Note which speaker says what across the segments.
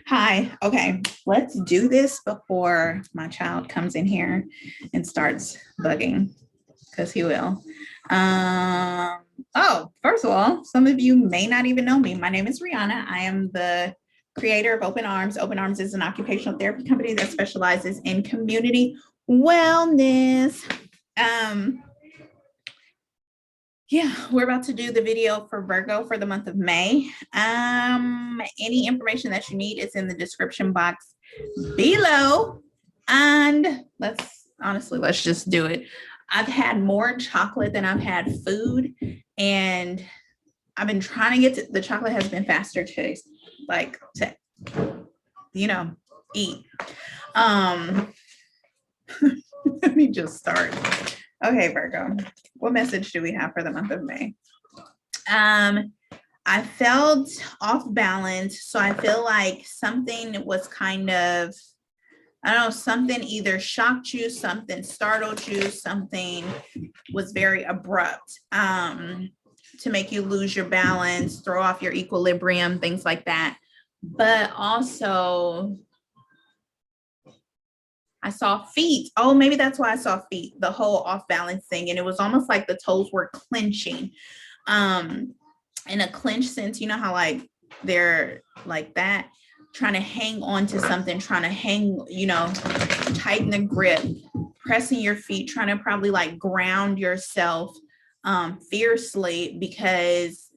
Speaker 1: Hi. Okay, let's do this before my child comes in here and starts bugging, because he will. First of all, some of you may not even know me. My name is Reana. I am the creator of Open Arms. Open Arms is an occupational therapy company that specializes in community wellness. Yeah, we're about to do the video for Virgo for the month of May. Any information that you need is in the description box below. And let's just do it. I've had more chocolate than I've had food, and I've been trying to get to the chocolate has been faster to eat. Let me just start. Okay, Virgo, what message do we have for the month of May? I felt off balance. So I feel like something was kind of, I don't know, something either shocked you, something startled you, something was very abrupt to make you lose your balance, throw off your equilibrium, things like that. But also, I saw feet. Oh, maybe that's why I saw feet, the whole off balance thing. And it was almost like the toes were clenching. In a clench sense, you know how like they're like that, trying to hang on to something, trying to hang, tighten the grip, pressing your feet, trying to probably like ground yourself fiercely, because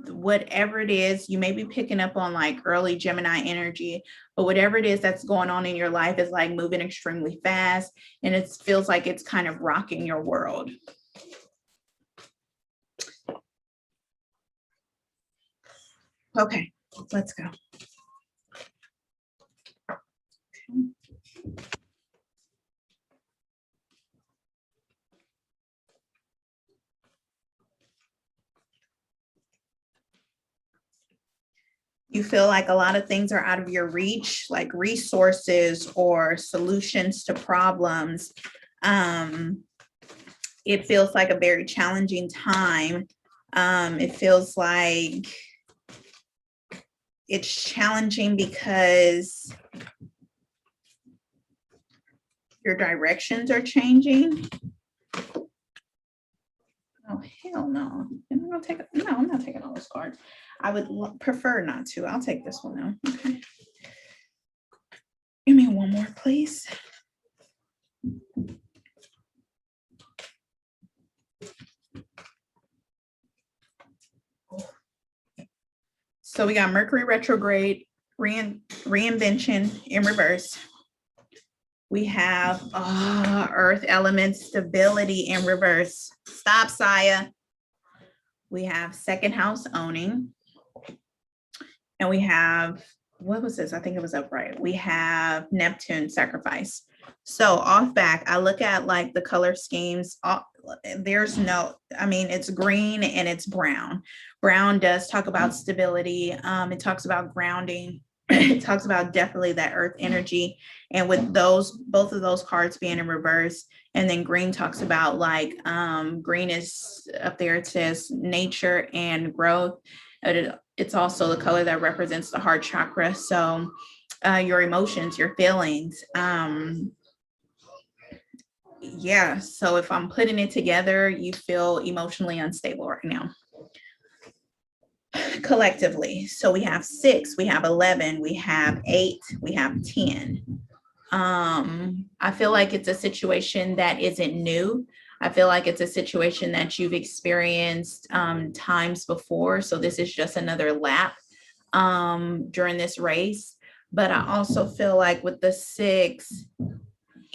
Speaker 1: whatever it is, you may be picking up on like early Gemini energy, but whatever it is that's going on in your life is like moving extremely fast, and it feels like it's kind of rocking your world. Okay, let's go. You feel like a lot of things are out of your reach, like resources or solutions to problems. It feels like a very challenging time. It feels like it's challenging because your directions are changing. Oh, hell no. I'm not taking all those cards. I would prefer not to. I'll take this one now. Okay. Give me one more, please. So we got Mercury retrograde, reinvention in reverse. We have earth element stability in reverse. Stop, Saya. We have second house owning. And we have, what was this? I think it was upright. We have Neptune sacrifice. So off back, I look at like the color schemes. There's no, it's green and it's brown. Brown does talk about stability. It talks about grounding. It talks about definitely that earth energy. And with both of those cards being in reverse, and then green talks about like, green is up there. It says nature and growth. It's also the color that represents the heart chakra. So your emotions, your feelings. Yeah, so if I'm putting it together, you feel emotionally unstable right now. Collectively. So we have 6, we have 11, we have 8, we have 10. I feel like it's a situation that isn't new. I feel like it's a situation that you've experienced times before. So this is just another lap during this race. But I also feel like with the 6,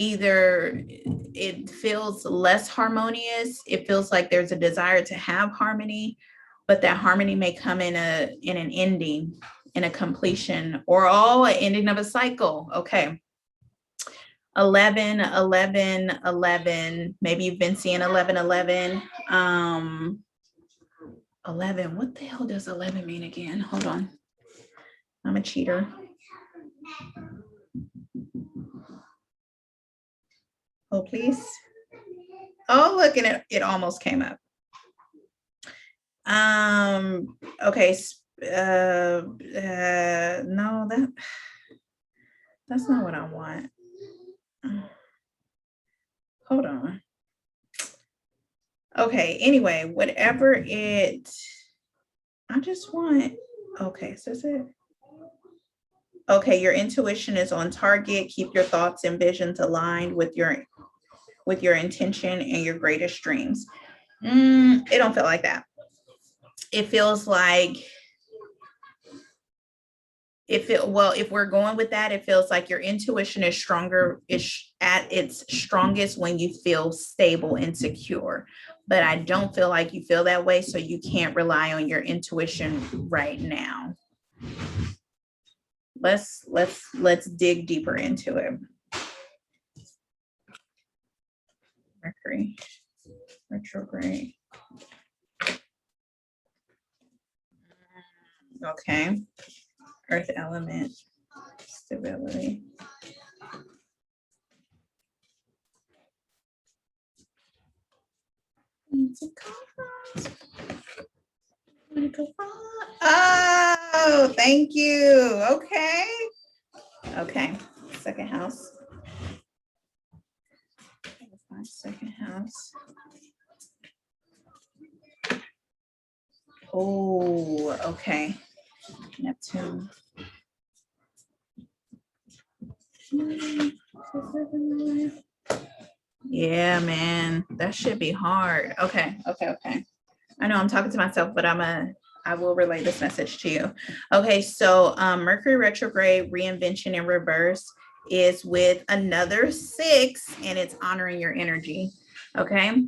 Speaker 1: either it feels less harmonious. It feels like there's a desire to have harmony, but that harmony may come in an ending, in a completion, or an ending of a cycle. Okay. 11, 11, 11. Maybe you've been seeing 11, 11. 11. What the hell does 11 mean again? Hold on. I'm a cheater. Oh, please. Oh, look, and it almost came up. Okay, No, that's not what I want. Hold on. Okay, anyway, whatever it, I just want, okay, so is it? Okay, your intuition is on target. Keep your thoughts and visions aligned with your intention and your greatest dreams. It don't feel like that. It feels like if we're going with that, it feels like your intuition is stronger, is at its strongest when you feel stable and secure. But I don't feel like you feel that way, so you can't rely on your intuition right now. Let's dig deeper into it. Mercury retrograde. Okay. Earth element, stability. Oh, thank you. Okay. Okay. Second house. Second house. Oh, okay. Neptune. Yeah, man, that should be hard. Okay. I know I'm talking to myself, but I will relay this message to you. Okay, so Mercury retrograde reinvention in reverse is with another 6, and it's honoring your energy. Okay,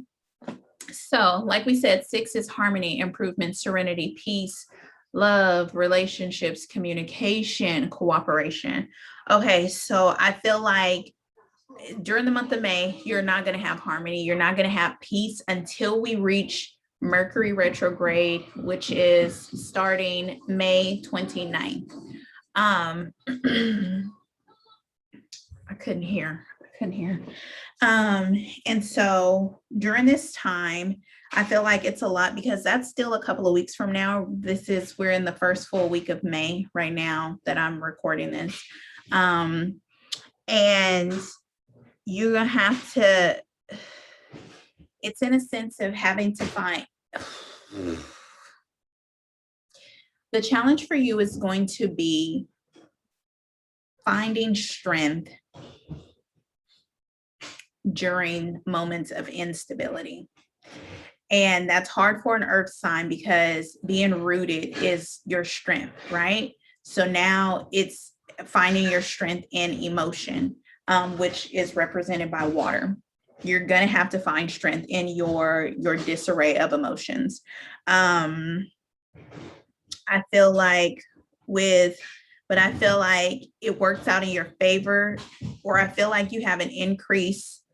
Speaker 1: so like we said, 6 is harmony, improvement, serenity, peace, love, relationships, communication, cooperation. Okay, so I feel like during the month of May, you're not going to have harmony. You're not going to have peace until we reach Mercury retrograde, which is starting May 29th. I couldn't hear. And so during this time, I feel like it's a lot because that's still a couple of weeks from now. We're in the first full week of May right now that I'm recording this. And you're gonna have to, it's in a sense of having to find, the challenge for you is going to be finding strength during moments of instability. And that's hard for an earth sign because being rooted is your strength, right? So now it's finding your strength in emotion, which is represented by water. You're going to have to find strength in your disarray of emotions. I feel like I feel like it works out in your favor, or I feel like you have an increased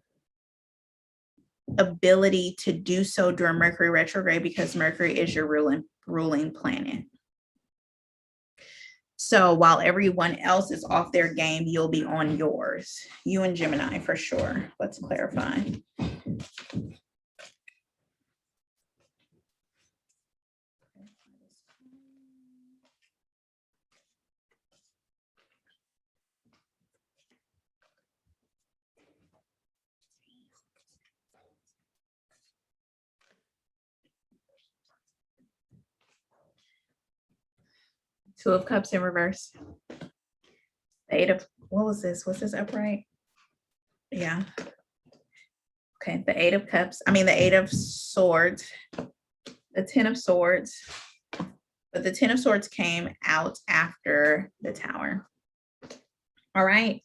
Speaker 1: ability to do so during Mercury retrograde because Mercury is your ruling planet. So while everyone else is off their game, you'll be on yours. You and Gemini for sure. Let's clarify. Two of Cups in reverse. Eight of, what was this? Was this upright? Yeah. Okay, the Eight of Cups. I mean, the Eight of Swords, the 10 of Swords, but the 10 of Swords came out after the Tower. All right.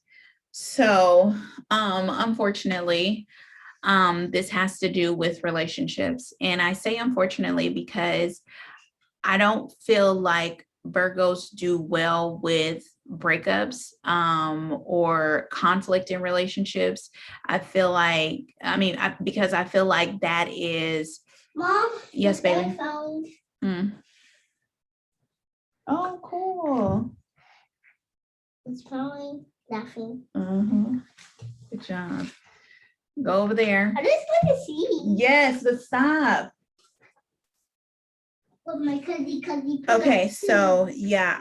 Speaker 1: So, unfortunately, this has to do with relationships. And I say unfortunately because I don't feel like Virgos do well with breakups or conflict in relationships. I feel like, because I feel like that is.
Speaker 2: Mom?
Speaker 1: Yes, baby.
Speaker 2: Mm.
Speaker 1: Oh, cool.
Speaker 2: It's probably laughing.
Speaker 1: Good job. Go over there.
Speaker 2: I just want to see.
Speaker 1: Yes, but stop. Okay, so yeah,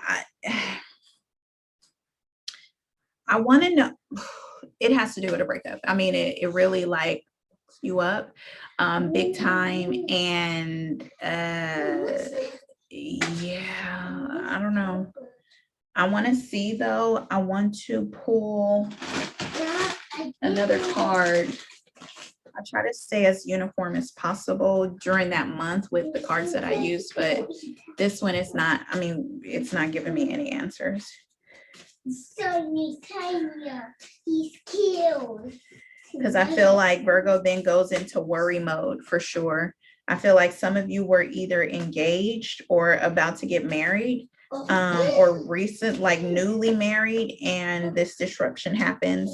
Speaker 1: I want to know, it has to do with a breakup. I mean, it really like you up big time. And yeah, I don't know. I want to see though, I want to pull another card. I try to stay as uniform as possible during that month with the cards that I use, but this one is not, I mean, it's not giving me any answers.
Speaker 2: So he's killed.
Speaker 1: Because I feel like Virgo then goes into worry mode for sure. I feel like some of you were either engaged or about to get married, or recent, like newly married, and this disruption happens.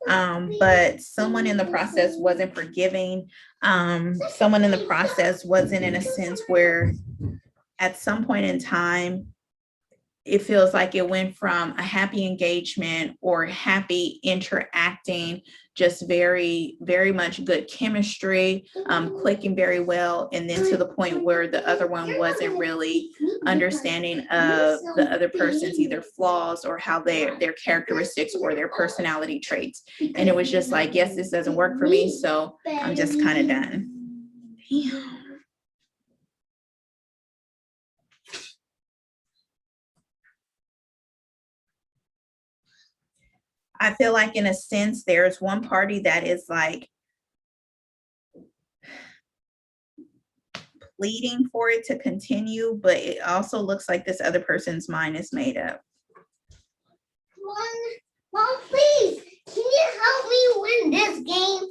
Speaker 1: But someone in the process wasn't forgiving. Someone in the process wasn't in a sense where at some point in time, it feels like it went from a happy engagement or happy interacting, just very, very much good chemistry, clicking very well. And then to the point where the other one wasn't really understanding of the other person's either flaws or how their characteristics or their personality traits. And it was just like, yes, this doesn't work for me. So I'm just kind of done. Damn. I feel like in a sense, there's one party that is like pleading for it to continue, but it also looks like this other person's mind is made up.
Speaker 2: Mom, please, can you help me win this game?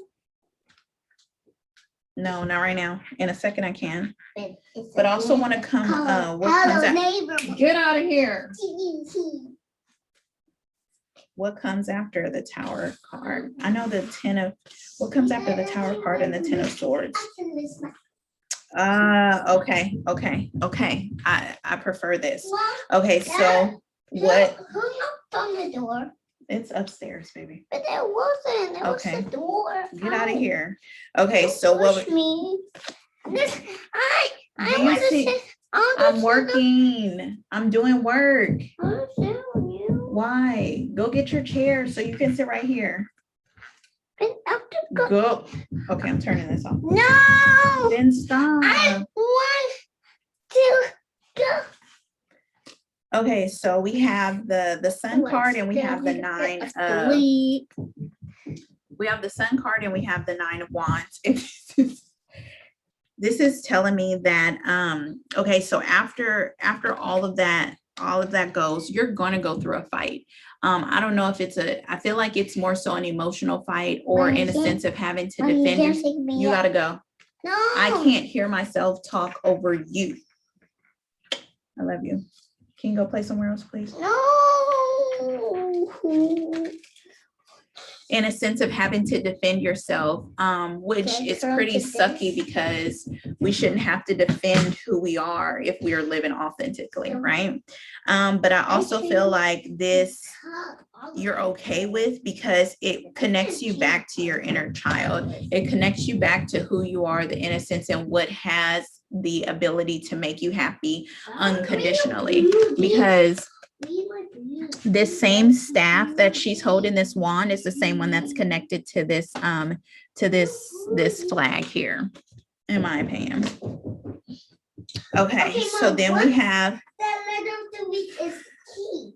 Speaker 1: No, not right now. In a second I can. But I also want to come, what comes after?
Speaker 3: Get out of here.
Speaker 1: What comes after the Tower card? I know the 10 of, what comes after the Tower card and the 10 of Swords? Okay. I prefer this. Okay, so what?
Speaker 2: Who knocked on the door?
Speaker 1: It's upstairs, baby.
Speaker 2: But there wasn't. There
Speaker 1: Okay.
Speaker 2: was a door.
Speaker 1: Get out of here. Okay, so what?
Speaker 2: Me. This, I
Speaker 1: Do you
Speaker 2: want to
Speaker 1: see-
Speaker 2: sit.
Speaker 1: I'm working. I'm doing work.
Speaker 2: I'm showing you.
Speaker 1: Why? Go get your chair so you can sit right here.
Speaker 2: And after go.
Speaker 1: Go. Okay, I'm turning this off.
Speaker 2: No.
Speaker 1: Then stop.
Speaker 2: I want to go.
Speaker 1: Okay, so we have the Sun card and we have the 9 of,
Speaker 2: Sleep.
Speaker 1: we have the Sun card and we have the 9 of Wands. This is telling me that okay, so after all of that goes, you're going to go through a fight. I don't know if it's I feel like it's more so an emotional fight or in a sense of having to defend yourself. You gotta go.
Speaker 2: No.
Speaker 1: I can't hear myself talk over you. I love you. Can you go play somewhere else, please?
Speaker 2: No.
Speaker 1: In a sense of having to defend yourself, which
Speaker 2: Okay,
Speaker 1: is
Speaker 2: so
Speaker 1: pretty
Speaker 2: defend-
Speaker 1: sucky because we shouldn't have to defend who we are if we are living authentically, right? But I also feel like this you're okay with because it connects you back to your inner child. It connects you back to who you are, the innocence, and what has the ability to make you happy unconditionally. Because this same staff that she's holding, this wand, is the same one that's connected to this flag here, in my opinion. Okay, so
Speaker 2: Mom,
Speaker 1: then
Speaker 2: what?
Speaker 1: we have
Speaker 2: The letter of the week is key.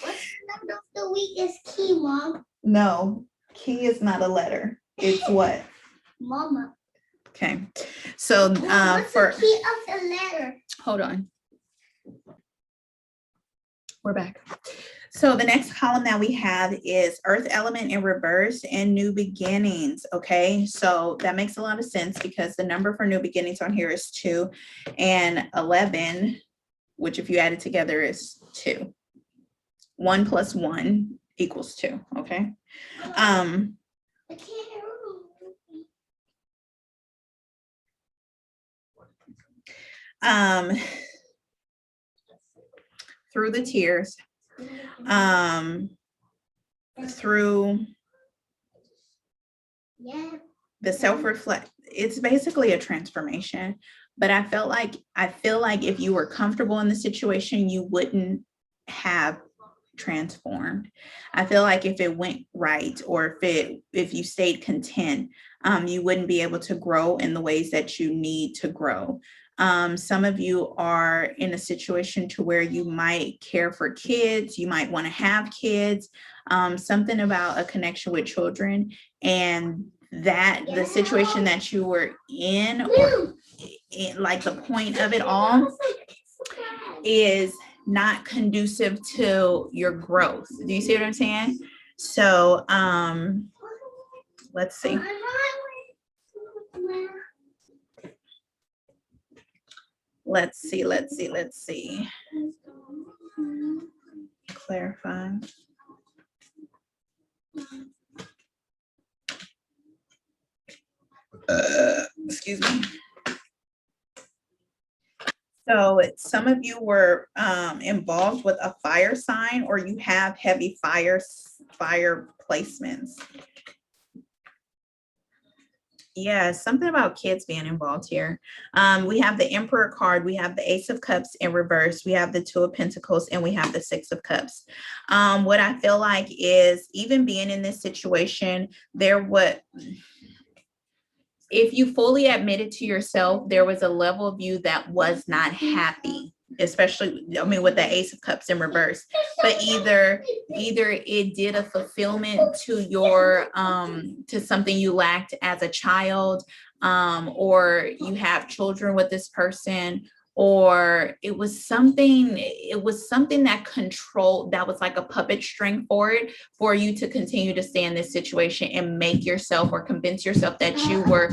Speaker 2: What's the letter of the week is key, Mom?
Speaker 1: no, key is not a letter. It's what?
Speaker 2: Mama.
Speaker 1: Okay, so
Speaker 2: Mom, what's
Speaker 1: for
Speaker 2: the key of the letter?
Speaker 1: hold on. We're back. So the next column that we have is Earth element in reverse and new beginnings. Okay, so that makes a lot of sense because the number for new beginnings on here is 2 and 11, which if you add it together is 2. 1 plus 1 equals 2. Okay.
Speaker 2: I can't hear.
Speaker 1: Through the tears, through
Speaker 2: Yeah.
Speaker 1: the self-reflect, it's basically a transformation. But I feel like if you were comfortable in the situation, you wouldn't have transformed. I feel like if it went right, or if you stayed content, you wouldn't be able to grow in the ways that you need to grow. Some of you are in a situation to where you might care for kids, you might want to have kids, something about a connection with children, and that the situation that you were in, or like the point of it all, is not conducive to your growth. Do you see what I'm saying? So let's see. Let's see. Clarify. Excuse me. So some of you were involved with a fire sign, or you have heavy fire placements. Yeah, something about kids being involved here. We have the Emperor card, we have the Ace of Cups in reverse, we have the Two of Pentacles, and we have the Six of Cups. What I feel like is, even being in this situation, if you fully admitted to yourself, there was a level of you that was not happy, especially, I mean, with the Ace of Cups in reverse. But either it did a fulfillment to your to something you lacked as a child, or you have children with this person, or it was something that controlled, that was like a puppet string for you to continue to stay in this situation and make yourself, or convince yourself that you were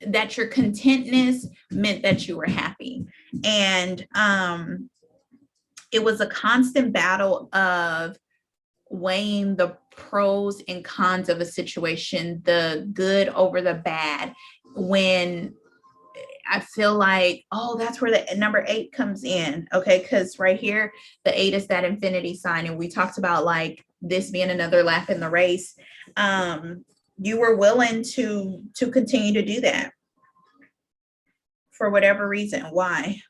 Speaker 1: that your contentness meant that you were happy. And it was a constant battle of weighing the pros and cons of a situation, the good over the bad, when I feel like, oh, that's where the number 8 comes in. Okay, because right here, the 8 is that infinity sign, and we talked about like this being another lap in the race. You were willing to continue to do that for whatever reason. Why?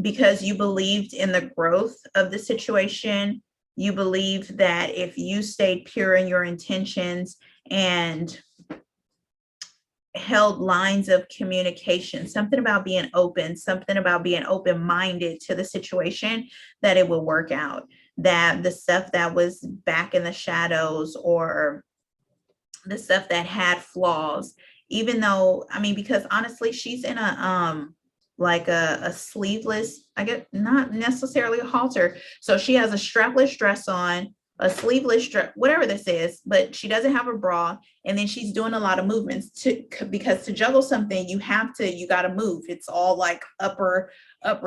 Speaker 1: Because you believed in the growth of the situation. You believed that if you stayed pure in your intentions and held lines of communication, something about being open, something about being open-minded to the situation, that it will work out, that the stuff that was back in the shadows, or the stuff that had flaws, even though, I mean, because honestly, she's in a like a sleeveless, I guess, not necessarily a halter, so she has a strapless dress on, a sleeveless dress, whatever this is, but she doesn't have a bra, and then she's doing a lot of movements because to juggle something, you got to move. It's all like upper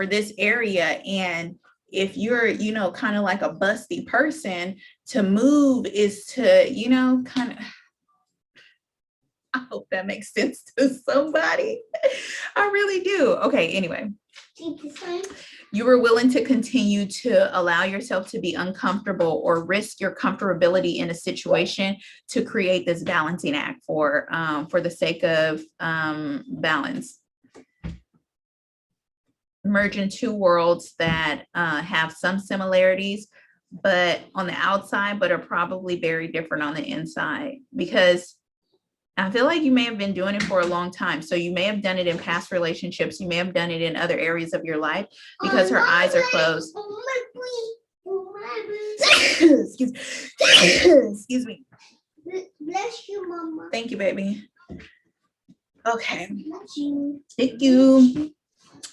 Speaker 1: this area, and if you're, kind of like a busty person, to move is to, kind of, I hope that makes sense to somebody. I really do. Okay, anyway. You were willing to continue to allow yourself to be uncomfortable, or risk your comfortability in a situation, to create this balancing act for the sake of balance. Merging two worlds that have some similarities, but on the outside, but are probably very different on the inside, because I feel like you may have been doing it for a long time. So you may have done it in past relationships. You may have done it in other areas of your life, because her eyes are closed. Excuse me.
Speaker 2: Bless you, Mama.
Speaker 1: Thank you, baby. Okay.
Speaker 2: Bless you.
Speaker 1: Thank you.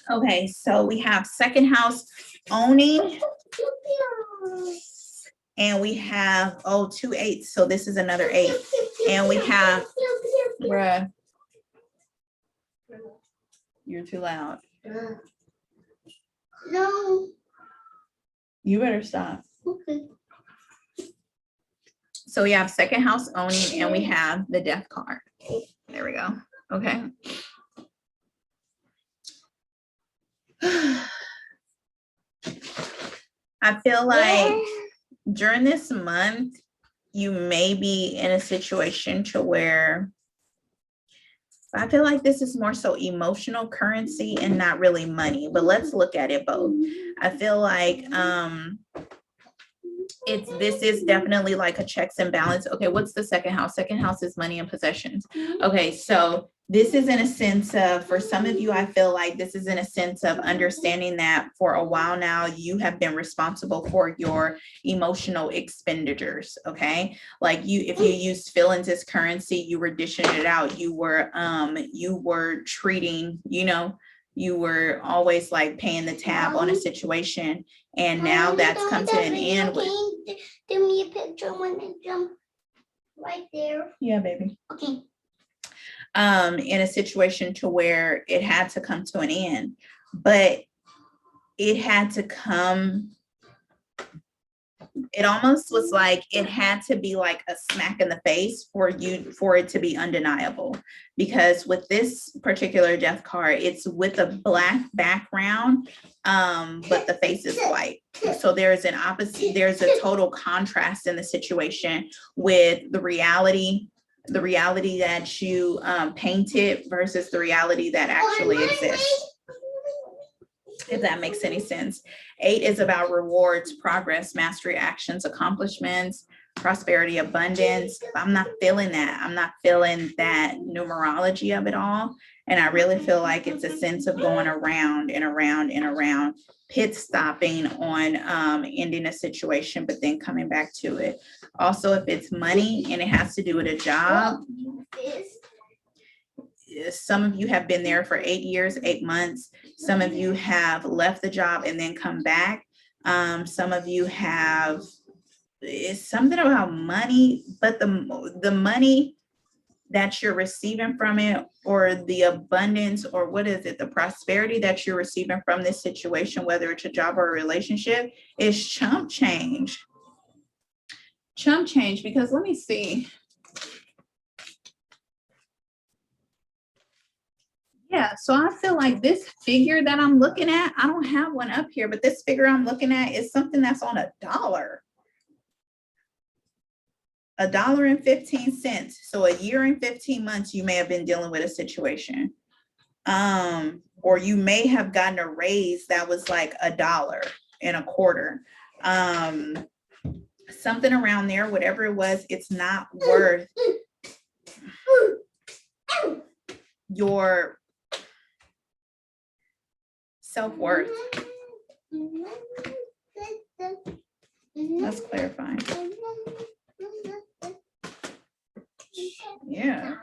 Speaker 1: Okay, so we have second house owning, and we have 2 8s. So this is another 8, and we have, bruh, you're too loud.
Speaker 2: No.
Speaker 1: You better stop.
Speaker 2: Okay.
Speaker 1: So we have second house owning, and we have the death card. There we go. Okay. I feel like during this month, you may be in a situation to where I feel like this is more so emotional currency and not really money, but let's look at it both. I feel like this is definitely like a checks and balance. Okay, what's the second house? Second house is money and possessions. Okay, so this is in a sense of, for some of you, I feel like this is in a sense of understanding that for a while now, you have been responsible for your emotional expenditures. Okay, like if you used feelings as currency, you were dishing it out. You were treating, you were always like paying the tab on a situation. And now that's come to an end.
Speaker 2: Give me a picture when I jump right there.
Speaker 1: Yeah, baby.
Speaker 2: Okay.
Speaker 1: In a situation to where it had to come to an end, but it had to come, it almost was like it had to be like a smack in the face for it to be undeniable. Because with this particular death card, it's with a black background, but the face is white. So there's a total contrast in the situation with the reality that you painted versus the reality that actually exists. If that makes any sense. 8 is about rewards, progress, mastery, actions, accomplishments, prosperity, abundance. I'm not feeling that. I'm not feeling that numerology of it all. And I really feel like it's a sense of going around and around and around, pit stopping on ending a situation, but then coming back to it. Also, if it's money and it has to do with a job, some of you have been there for 8 years, 8 months. Some of you have left the job and then come back. Some of you have, it's something about money, but the money that you're receiving from it, or the abundance, or what is it, the prosperity that you're receiving from this situation, whether it's a job or a relationship, is chump change. Chump change, because let me see. Yeah, so I feel like this figure that I'm looking at, I don't have one up here, but this figure I'm looking at is something that's on $1. $1.15. So a year and 15 months, you may have been dealing with a situation. Or you may have gotten a raise that was like $1.25. Something around there, whatever it was, it's not worth your self-worth. That's clarifying. Yeah.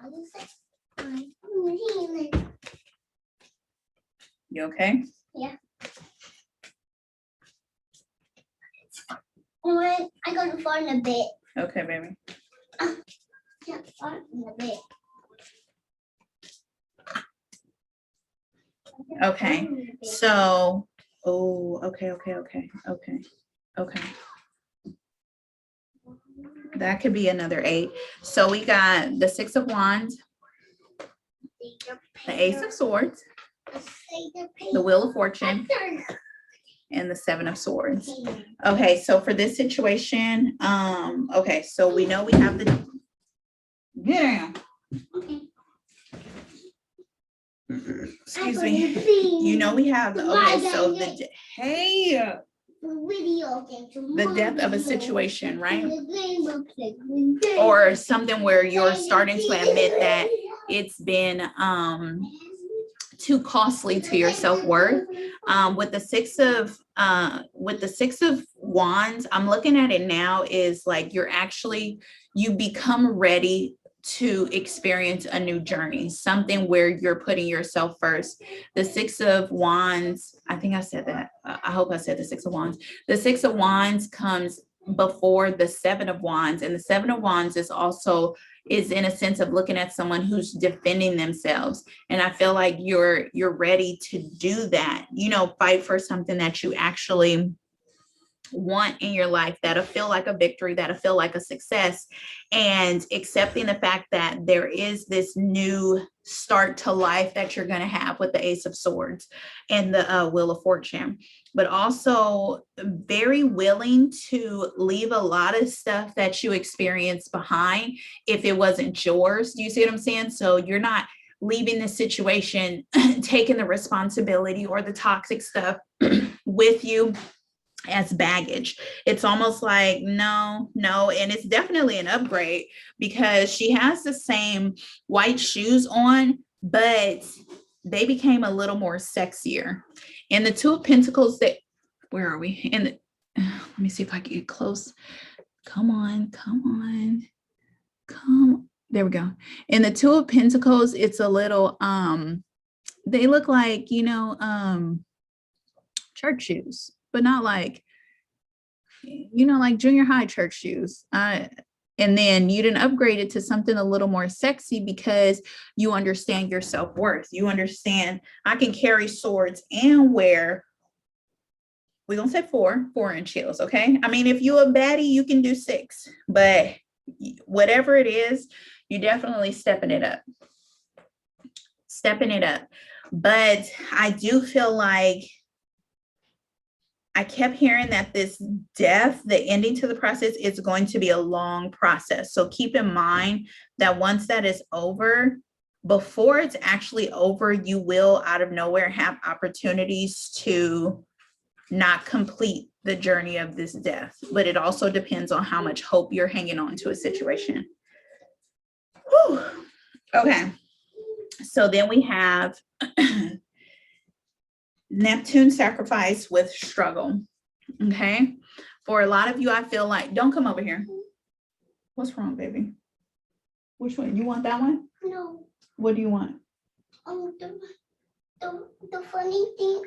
Speaker 1: You okay?
Speaker 2: Yeah. I got to find a bit.
Speaker 1: Okay, baby.
Speaker 2: Can't find a bit.
Speaker 1: Okay. So, okay. That could be another 8. So we got the 6 of Wands, the Ace of Swords, the Wheel of Fortune, and the 7 of Swords. Okay, so for this situation, okay, so we know we have the, get down. Excuse me. You know we have the, okay, so the, hey, the death of a situation, right? Or something where you're starting to admit that it's been too costly to your self-worth. With the 6 of Wands, I'm looking at it now is like you become ready to experience a new journey, something where you're putting yourself first. The 6 of Wands, I think I said that. I hope I said the 6 of Wands. The 6 of Wands comes before the 7 of Wands, and the 7 of Wands is in a sense of looking at someone who's defending themselves. And I feel like you're ready to do that, fight for something that you actually want in your life, that'll feel like a victory, that'll feel like a success, and accepting the fact that there is this new start to life that you're going to have with the Ace of Swords and the Wheel of Fortune, but also very willing to leave a lot of stuff that you experienced behind if it wasn't yours. Do you see what I'm saying? So you're not leaving the situation, taking the responsibility or the toxic stuff with you as baggage. It's almost like, no. And it's definitely an upgrade because she has the same white shoes on, but they became a little more sexier. And the Two of Pentacles, where are we? Let me see if I can get close. Come on. There we go. In the Two of Pentacles, it's a little, they look like, church shoes, but not like, like junior high church shoes. And then you didn't upgrade it to something a little more sexy because you understand your self-worth. You understand I can carry swords and wear, we're going to say 4-inch heels. Okay. I mean, if you're a baddie, you can do 6, but whatever it is, you're definitely stepping it up. But I do feel like I kept hearing that this death, the ending to the process, is going to be a long process. So keep in mind that once that is over, before it's actually over, you will out of nowhere have opportunities to not complete the journey of this death. But it also depends on how much hope you're hanging on to a situation. Whew. Okay. So then we have Neptune sacrifice with struggle. Okay. For a lot of you, I feel like, don't come over here. What's wrong, baby? Which one? You want that one?
Speaker 2: No.
Speaker 1: What do you want?
Speaker 2: The funny thing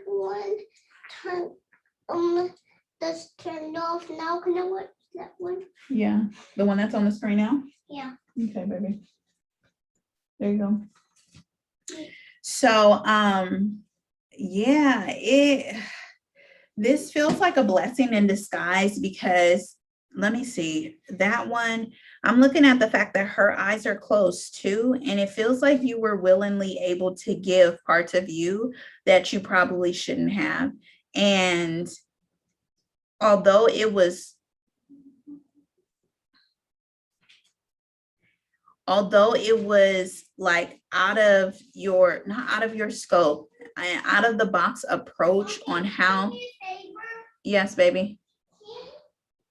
Speaker 2: that's turned off now. Can I watch that one?
Speaker 1: Yeah. The one that's on the screen now?
Speaker 2: Yeah.
Speaker 1: Okay, baby. There you go. So, yeah, this feels like a blessing in disguise because let me see that one. I'm looking at the fact that her eyes are closed too, and it feels like you were willingly able to give parts of you that you probably shouldn't have. And although it was like not out of your scope, out of the box approach on how. Yes, baby.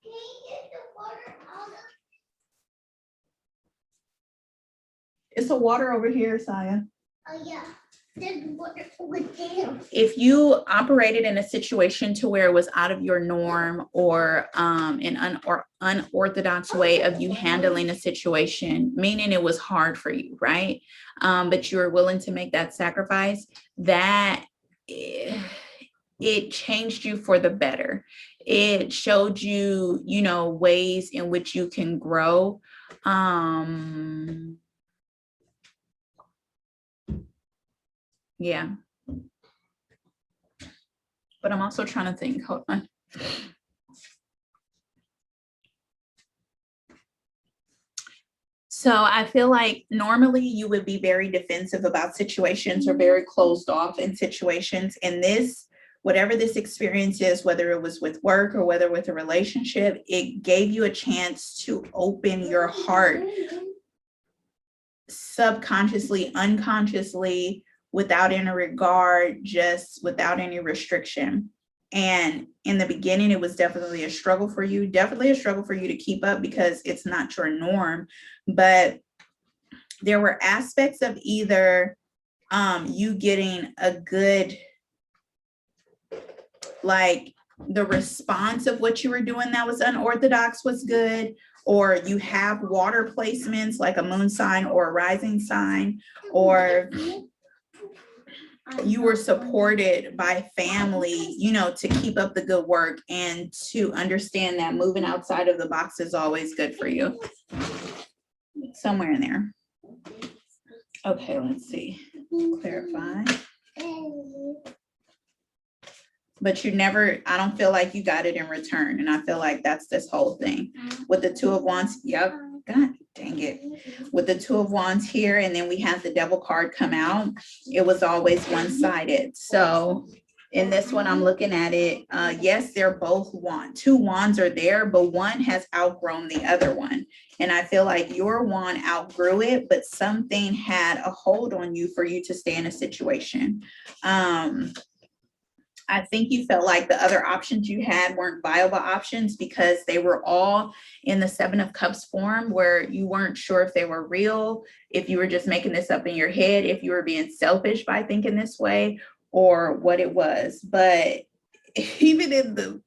Speaker 2: Can you get the water out of?
Speaker 1: It's a water over here, Saya.
Speaker 2: Oh yeah, there's water over there.
Speaker 1: If you operated in a situation to where it was out of your norm or an unorthodox way of you handling a situation, meaning it was hard for you, right? But you were willing to make that sacrifice, that it changed you for the better. It showed you, ways in which you can grow. Yeah. But I'm also trying to think, hold on. So I feel like normally you would be very defensive about situations or very closed off in situations. And this, whatever this experience is, whether it was with work or whether with a relationship, it gave you a chance to open your heart subconsciously, unconsciously, without any regard, just without any restriction. And in the beginning, it was definitely a struggle for you to keep up because it's not your norm. But there were aspects of either you getting a good, like the response of what you were doing that was unorthodox was good, or you have water placements like a moon sign or a rising sign, or you were supported by family, to keep up the good work and to understand that moving outside of the box is always good for you. Somewhere in there. Okay, let's see. Clarify. But I don't feel like you got it in return. And I feel like that's this whole thing. With the Two of Wands, yep, God, dang it, with the Two of Wands here, and then we had the Devil card come out, it was always one-sided. So in this one, I'm looking at it, yes, they're both two wands are there, but one has outgrown the other one. And I feel like your wand outgrew it, but something had a hold on you for you to stay in a situation. I think you felt like the other options you had weren't viable options because they were all in the Seven of Cups form, where you weren't sure if they were real, if you were just making this up in your head, if you were being selfish by thinking this way, or what it was. But even in the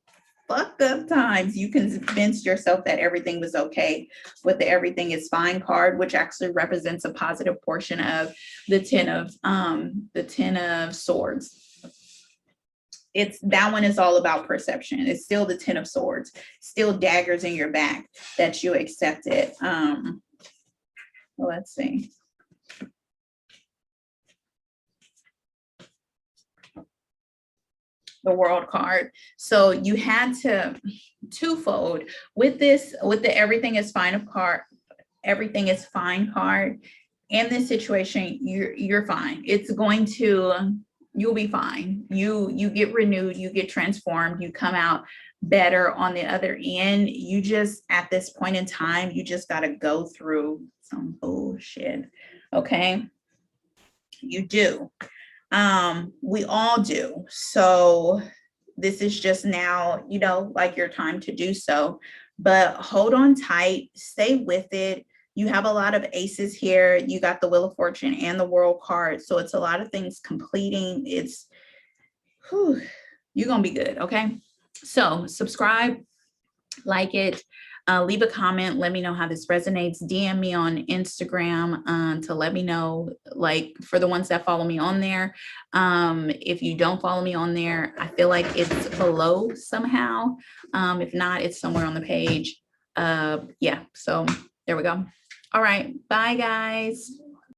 Speaker 1: fucked up times, you convinced yourself that everything was okay with the everything is fine card, which actually represents a positive portion of the Ten of Swords. That one is all about perception. It's still the Ten of Swords, still daggers in your back that you accepted. Let's see. The World card. So you had to twofold with this, with the everything is fine card. Everything is fine card. In this situation, you're fine. It's going to, you'll be fine. You get renewed, you get transformed, you come out better on the other end. You just, at this point in time, you just got to go through some bullshit. Okay. You do. We all do. So this is just now, you know, like your time to do so, but hold on tight, stay with it. You have a lot of aces here. You got the Wheel of Fortune and the World card. So it's a lot of things completing. It's, whew, you're going to be good. Okay. So subscribe, like it, leave a comment. Let me know how this resonates. DM me on Instagram to let me know, like for the ones that follow me on there. If you don't follow me on there, I feel like it's below somehow. If not, it's somewhere on the page. Yeah. So there we go. All right. Bye, guys.